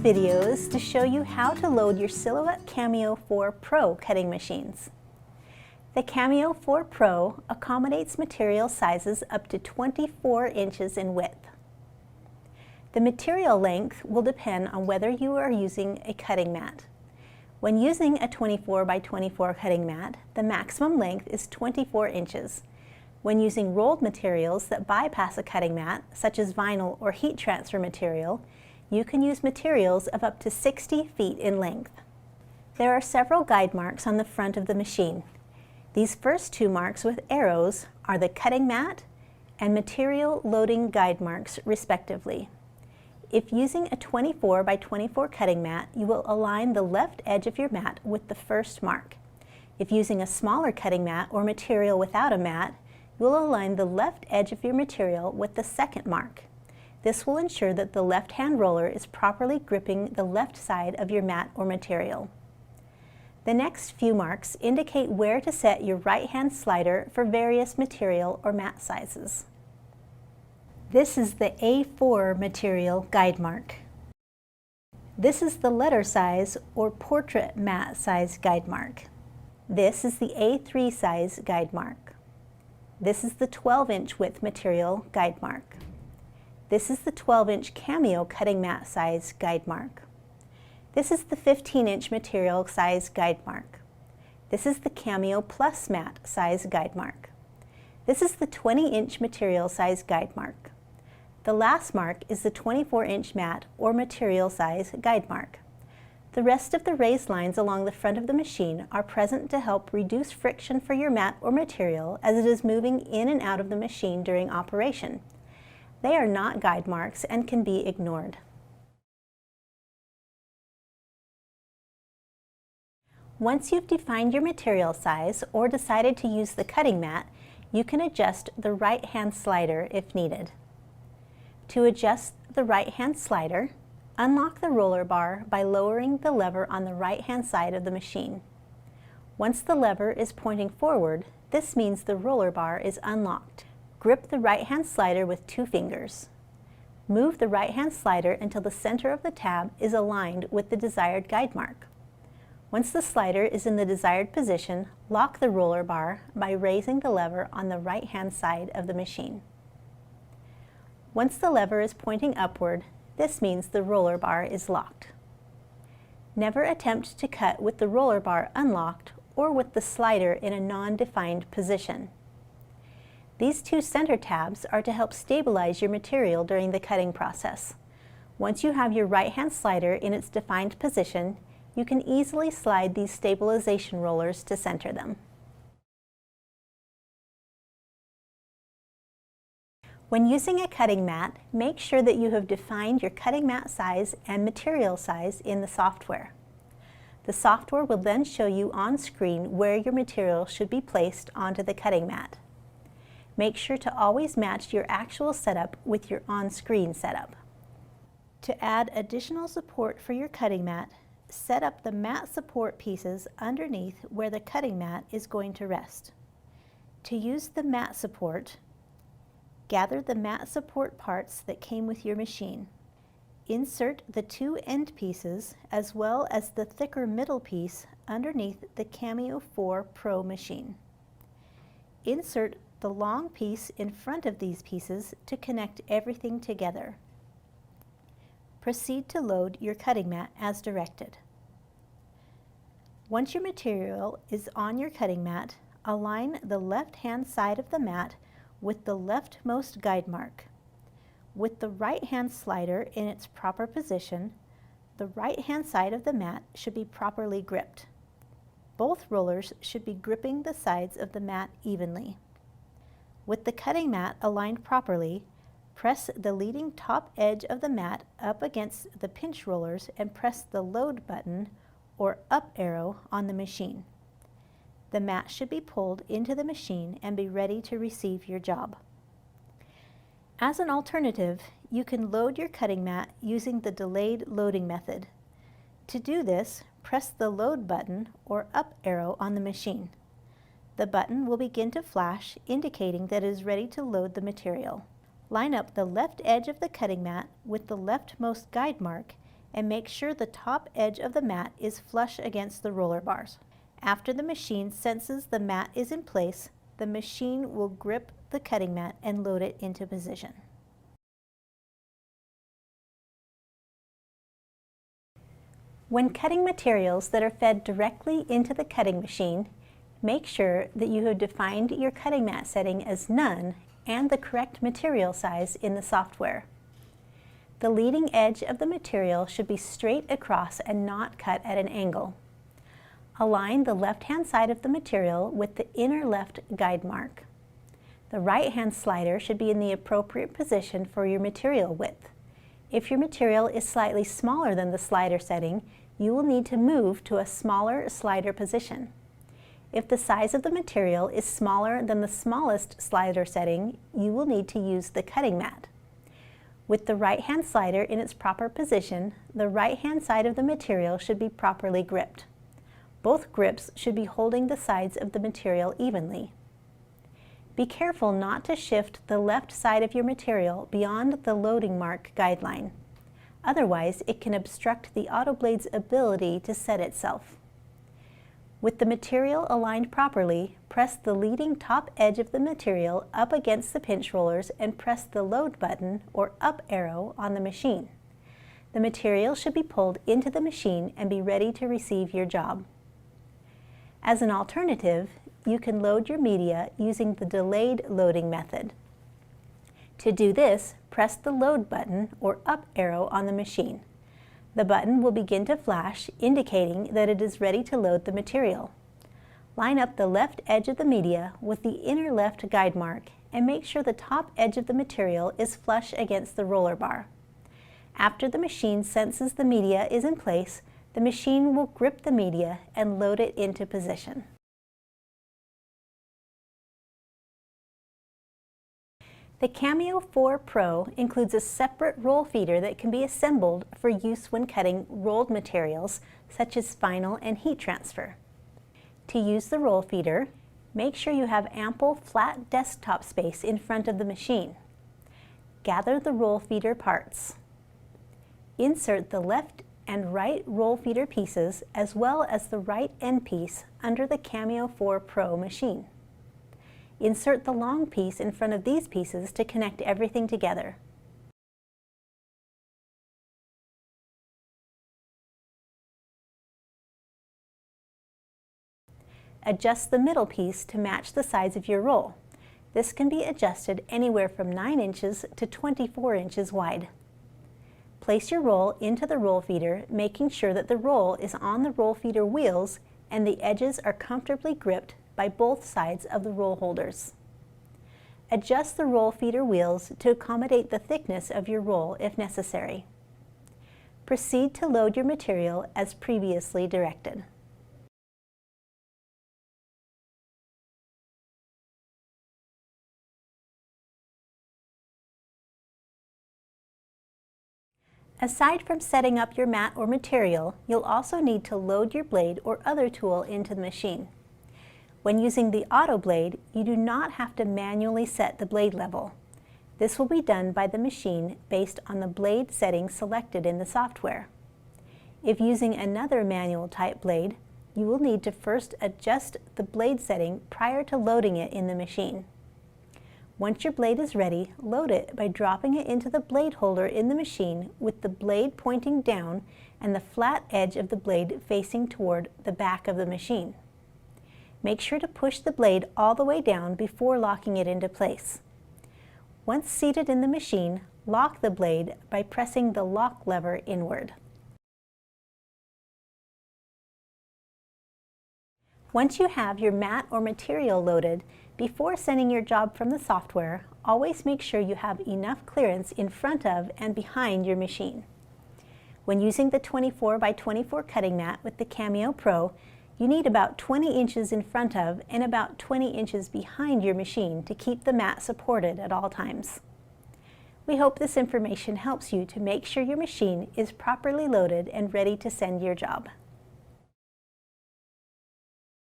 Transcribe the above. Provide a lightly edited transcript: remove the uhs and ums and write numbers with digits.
video is to show you how to load your Silhouette Cameo 4 Pro cutting machines. The Cameo 4 Pro accommodates material sizes up to 24 inches in width. The material length will depend on whether you are using a cutting mat. When using a 24 by 24 cutting mat, the maximum length is 24 inches. When using rolled materials that bypass a cutting mat, such as vinyl or heat transfer material, you can use materials of up to 60 feet in length. There are several guide marks on the front of the machine. These first two marks with arrows are the cutting mat and material loading guide marks, respectively. If using a 24 by 24 cutting mat, you will align the left edge of your mat with the first mark. If using a smaller cutting mat or material without a mat, you will align the left edge of your material with the second mark. This will ensure that the left-hand roller is properly gripping the left side of your mat or material. The next few marks indicate where to set your right-hand slider for various material or mat sizes. This is the A4 material guide mark. This is the letter size or portrait mat size guide mark. This is the A3 size guide mark. This is the 12-inch width material guide mark. This is the 12-inch Cameo cutting mat size guide mark. This is the 15-inch material size guide mark. This is the Cameo Plus mat size guide mark. This is the 20-inch material size guide mark. The last mark is the 24-inch mat or material size guide mark. The rest of the raised lines along the front of the machine are present to help reduce friction for your mat or material as it is moving in and out of the machine during operation. They are not guide marks and can be ignored. Once you've defined your material size or decided to use the cutting mat, you can adjust the right-hand slider if needed. To adjust the right-hand slider, unlock the roller bar by lowering the lever on the right-hand side of the machine. Once the lever is pointing forward, this means the roller bar is unlocked. Grip the right-hand slider with 2 fingers. Move the right-hand slider until the center of the tab is aligned with the desired guide mark. Once the slider is in the desired position, lock the roller bar by raising the lever on the right-hand side of the machine. Once the lever is pointing upward, this means the roller bar is locked. Never attempt to cut with the roller bar unlocked or with the slider in a non-defined position. These 2 center tabs are to help stabilize your material during the cutting process. Once you have your right-hand slider in its defined position, you can easily slide these stabilization rollers to center them. When using a cutting mat, make sure that you have defined your cutting mat size and material size in the software. The software will then show you on screen where your material should be placed onto the cutting mat. Make sure to always match your actual setup with your on-screen setup. To add additional support for your cutting mat, set up the mat support pieces underneath where the cutting mat is going to rest. To use the mat support, gather the mat support parts that came with your machine. Insert the 2 end pieces as well as the thicker middle piece underneath the Cameo 4 Pro machine. Insert the long piece in front of these pieces to connect everything together. Proceed to load your cutting mat as directed. Once your material is on your cutting mat, align the left-hand side of the mat with the leftmost guide mark. With the right-hand slider in its proper position, the right-hand side of the mat should be properly gripped. Both rollers should be gripping the sides of the mat evenly. With the cutting mat aligned properly, press the leading top edge of the mat up against the pinch rollers and press the load button or up arrow on the machine. The mat should be pulled into the machine and be ready to receive your job. As an alternative, you can load your cutting mat using the delayed loading method. To do this, press the load button or up arrow on the machine. The button will begin to flash, indicating that it is ready to load the material. Line up the left edge of the cutting mat with the leftmost guide mark and make sure the top edge of the mat is flush against the roller bars. After the machine senses the mat is in place, the machine will grip the cutting mat and load it into position. When cutting materials that are fed directly into the cutting machine, make sure that you have defined your cutting mat setting as none and the correct material size in the software. The leading edge of the material should be straight across and not cut at an angle. Align the left-hand side of the material with the inner left guide mark. The right-hand slider should be in the appropriate position for your material width. If your material is slightly smaller than the slider setting, you will need to move to a smaller slider position. If the size of the material is smaller than the smallest slider setting, you will need to use the cutting mat. With the right-hand slider in its proper position, the right-hand side of the material should be properly gripped. Both grips should be holding the sides of the material evenly. Be careful not to shift the left side of your material beyond the loading mark guideline. Otherwise, it can obstruct the auto blade's ability to set itself. With the material aligned properly, press the leading top edge of the material up against the pinch rollers and press the load button or up arrow on the machine. The material should be pulled into the machine and be ready to receive your job. As an alternative, you can load your media using the delayed loading method. To do this, press the load button or up arrow on the machine. The button will begin to flash, indicating that it is ready to load the material. Line up the left edge of the media with the inner left guide mark and make sure the top edge of the material is flush against the roller bar. After the machine senses the media is in place, the machine will grip the media and load it into position. The Cameo 4 Pro includes a separate roll feeder that can be assembled for use when cutting rolled materials such as vinyl and heat transfer. To use the roll feeder, make sure you have ample flat desktop space in front of the machine. Gather the roll feeder parts. Insert the left and right roll feeder pieces as well as the right end piece under the Cameo 4 Pro machine. Insert the long piece in front of these pieces to connect everything together. Adjust the middle piece to match the size of your roll. This can be adjusted anywhere from 9 inches to 24 inches wide. Place your roll into the roll feeder, making sure that the roll is on the roll feeder wheels and the edges are comfortably gripped by both sides of the roll holders. Adjust the roll feeder wheels to accommodate the thickness of your roll if necessary. Proceed to load your material as previously directed. Aside from setting up your mat or material, you'll also need to load your blade or other tool into the machine. When using the auto blade, you do not have to manually set the blade level. This will be done by the machine based on the blade setting selected in the software. If using another manual type blade, you will need to first adjust the blade setting prior to loading it in the machine. Once your blade is ready, load it by dropping it into the blade holder in the machine with the blade pointing down and the flat edge of the blade facing toward the back of the machine. Make sure to push the blade all the way down before locking it into place. Once seated in the machine, lock the blade by pressing the lock lever inward. Once you have your mat or material loaded, before sending your job from the software, always make sure you have enough clearance in front of and behind your machine. When using the 24 by 24 cutting mat with the Cameo Pro, you need about 20 inches in front of and about 20 inches behind your machine to keep the mat supported at all times. We hope this information helps you to make sure your machine is properly loaded and ready to send your job.